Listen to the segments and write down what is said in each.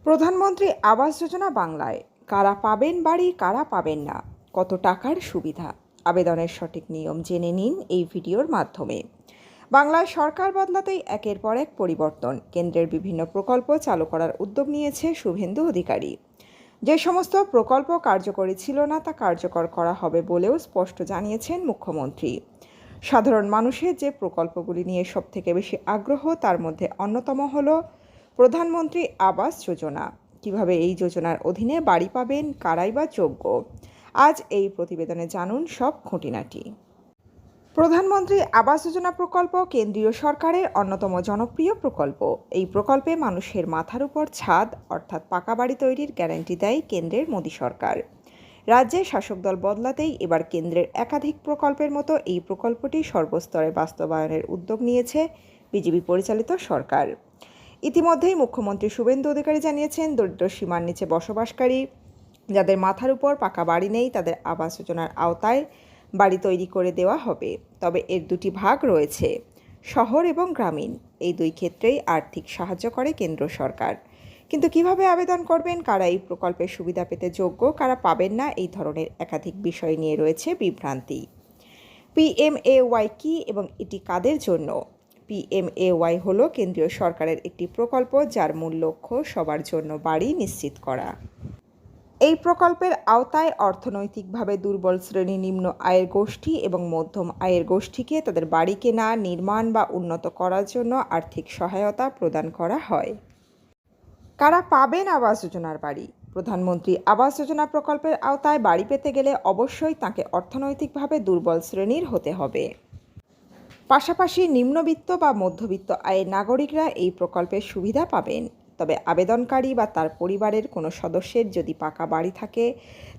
প্রধানমন্ত্রী আবাস যোজনা বাংলায় কারা পাবেন বাড়ি, কারা পাবেন না, কত টাকার সুবিধা, আবেদনের সঠিক নিয়ম জেনে নিন এই ভিডিওর মাধ্যমে। বাংলায় সরকার বদলাতেই একের পর এক পরিবর্তন। কেন্দ্রের বিভিন্ন প্রকল্প চালু করার উদ্যোগ নিয়েছে শুভেন্দু অধিকারী। যে সমস্ত প্রকল্প কার্যকরী ছিল না তা কার্যকর করা হবে বলেও স্পষ্ট জানিয়েছেন মুখ্যমন্ত্রী। সাধারণ মানুষের যে প্রকল্পগুলি নিয়ে সবথেকে বেশি আগ্রহ তার মধ্যে অন্যতম হল প্রধানমন্ত্রী আবাস যোজনা। কিভাবে এই যোজনার অধীনে বাড়ি পাবেন, কারাই বা যোগ্য, আজ এই প্রতিবেদনে জানুন সব খুঁটিনাটি। প্রধানমন্ত্রী আবাস যোজনা প্রকল্প কেন্দ্রীয় সরকারের অন্যতম জনপ্রিয় প্রকল্প। এই প্রকল্পে মানুষের মাথার উপর ছাদ অর্থাৎ পাকা বাড়ি তৈরির গ্যারান্টি দেয় কেন্দ্রের মোদী সরকার। রাজ্যে শাসক দল বদলাতেই এবার কেন্দ্রের একাধিক প্রকল্পের মতো এই প্রকল্পটি সর্বস্তরে বাস্তবায়নের উদ্যোগ নিয়েছে বিজেপি পরিচালিত সরকার। ইতিমধ্যেই মুখ্যমন্ত্রী শুভেন্দু অধিকারী জানিয়েছেন, দরিদ্র সীমার নিচে বসবাসকারী যাদের মাথার উপর পাকা বাড়ি নেই তাদের আবাস যোজনার আওতায় বাড়ি তৈরি করে দেওয়া হবে। তবে এর দুটি ভাগ রয়েছে, শহর এবং গ্রামীণ। এই দুই ক্ষেত্রেই আর্থিক সাহায্য করে কেন্দ্র সরকার। কিন্তু কিভাবে আবেদন করবেন, কারা এই প্রকল্পের সুবিধা পেতে যোগ্য, কারা পাবেন না, এই ধরনের একাধিক বিষয় নিয়ে রয়েছে বিভ্রান্তি। PMAY কি এবং এটি কাদের জন্য? PMAY হলো কেন্দ্রীয় সরকারের একটি প্রকল্প যার মূল লক্ষ্য সবার জন্য বাড়ি নিশ্চিত করা। এই প্রকল্পের আওতায় অর্থনৈতিকভাবে দুর্বল শ্রেণী, নিম্ন আয়ের গোষ্ঠী এবং মধ্যম আয়ের গোষ্ঠীকে তাদের বাড়ি কেনা, নির্মাণ বা উন্নত করার জন্য আর্থিক সহায়তা প্রদান করা হয়। কারা পাবেন আবাস যোজনার বাড়ি? প্রধানমন্ত্রী আবাস যোজনা প্রকল্পের আওতায় বাড়ি পেতে গেলে অবশ্যই তাকে অর্থনৈতিকভাবে দুর্বল শ্রেণীর হতে হবে। পাশাপাশি নিম্নবিত্ত বা মধ্যবিত্ত আয়ের নাগরিকরা এই প্রকল্পের সুবিধা পাবেন। তবে আবেদনকারী বা তার পরিবারের কোনো সদস্যের যদি পাকা বাড়ি থাকে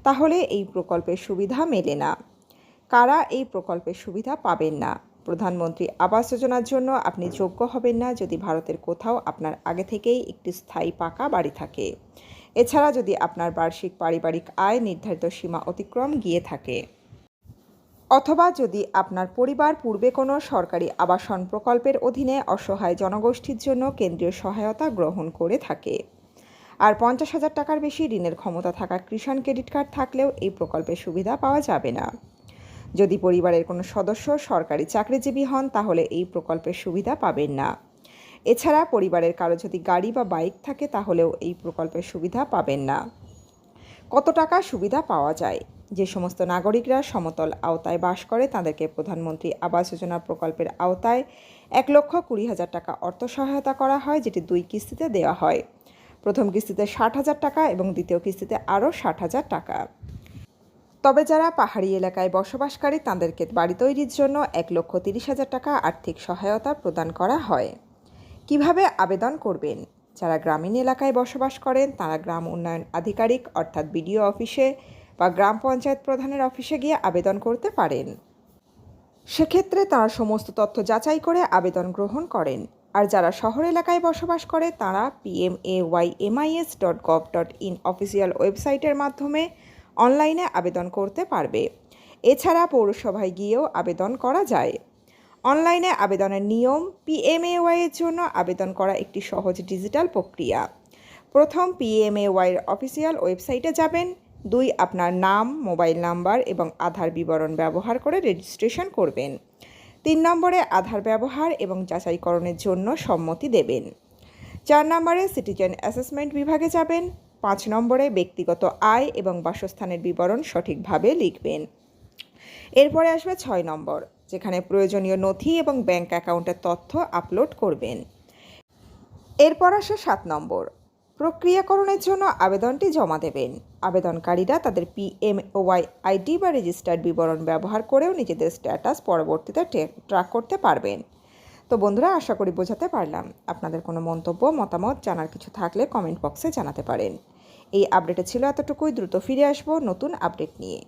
তাহলে এই প্রকল্পের সুবিধা মেলে না। কারা এই প্রকল্পের সুবিধা পাবেন না? প্রধানমন্ত্রী আবাস যোজনার জন্য আপনি যোগ্য হবেন না যদি ভারতের কোথাও আপনার আগে থেকেই একটি স্থায়ী পাকা বাড়ি থাকে। এছাড়া যদি আপনার বার্ষিক পারিবারিক আয় নির্ধারিত সীমা অতিক্রম গিয়ে থাকে, অথবা যদি আপনার পরিবার পূর্বে কোনো সরকারি আবাসন প্রকল্পের অধীনে অসহায় জনগোষ্ঠীর জন্য কেন্দ্রীয় সহায়তা গ্রহণ করে থাকে। আর 50,000 টাকার বেশি ঋণের ক্ষমতা থাকা কিষাণ ক্রেডিট কার্ড থাকলেও এই প্রকল্পের সুবিধা পাওয়া যাবে না। যদি পরিবারের কোনো সদস্য সরকারি চাকরিজীবী হন তাহলে এই প্রকল্পের সুবিধা পাবেন না। এছাড়া পরিবারের কারো যদি গাড়ি বা বাইক থাকে তাহলেও এই প্রকল্পের সুবিধা পাবেন না। কত টাকা সুবিধা পাওয়া যায়? যে সমস্ত নাগরিকরা সমতল আওতায় বাস করে তাদেরকে প্রধানমন্ত্রী আবাস যোজনা প্রকল্পের আওতায় 1,20,000 টাকা অর্থ সহায়তা করা হয়, যেটি 2 কিস্তিতে দেওয়া হয়। প্রথম কিস্তিতে 60,000 টাকা এবং দ্বিতীয় কিস্তিতে আরও 60,000 টাকা। তবে যারা পাহাড়ি এলাকায় বসবাসকারী তাদেরকে বাড়ি তৈরির জন্য 1,30,000 টাকা আর্থিক সহায়তা প্রদান করা হয়। কিভাবে আবেদন করবেন? যারা গ্রামীণ এলাকায় বসবাস করেন তারা গ্রাম উন্নয়ন আধিকারিক অর্থাৎ BDO অফিসে বা গ্রাম পঞ্চায়েত প্রধানের অফিসে গিয়ে আবেদন করতে পারেন। সেক্ষেত্রে তারা সমস্ত তথ্য যাচাই করে আবেদন গ্রহণ করেন। আর যারা শহর এলাকায় বসবাস করে তারা PMAYMIS.gov.in অফিসিয়াল ওয়েবসাইটের মাধ্যমে অনলাইনে আবেদন করতে পারবে। এছাড়া পৌরসভায় গিয়েও আবেদন করা যায়। অনলাইনে আবেদনের নিয়ম। PMAY এর জন্য আবেদন করা একটি সহজ ডিজিটাল প্রক্রিয়া। প্রথম PMAY এর অফিসিয়াল ওয়েবসাইটে যাবেন। 2 আপনার নাম, মোবাইল নাম্বার এবং আধার বিবরণ ব্যবহার করে রেজিস্ট্রেশন করবেন। 3 নম্বরে আধার ব্যবহার এবং যাচাইকরণের জন্য সম্মতি দেবেন। 4 নম্বরে সিটিজেন অ্যাসেসমেন্ট বিভাগে যাবেন। 5 নম্বরে ব্যক্তিগত আয় এবং বাসস্থানের বিবরণ সঠিকভাবে লিখবেন। এরপরে আসবে 6 নম্বর, যেখানে প্রয়োজনীয় নথি এবং ব্যাংক অ্যাকাউন্টের তথ্য আপলোড করবেন। এরপর আসে 7 নম্বর, প্রক্রিয়াকরণের জন্য আবেদনটি জমা দেবেন। আবেদনকারীরা তাদের PMAY আইডি বা রেজিস্টার্ড বিবরণ ব্যবহার করেও নিজেদের স্ট্যাটাস পরবর্তীতে ট্র্যাক করতে পারবেন। তো বন্ধুরা, আশা করি বোঝাতে পারলাম। আপনাদের কোনো মন্তব্য, মতামত জানার কিছু থাকলে কমেন্ট বক্সে জানাতে পারেন। এই আপডেটে ছিল এতটুকুই। দ্রুত ফিরে আসবো নতুন আপডেট নিয়ে।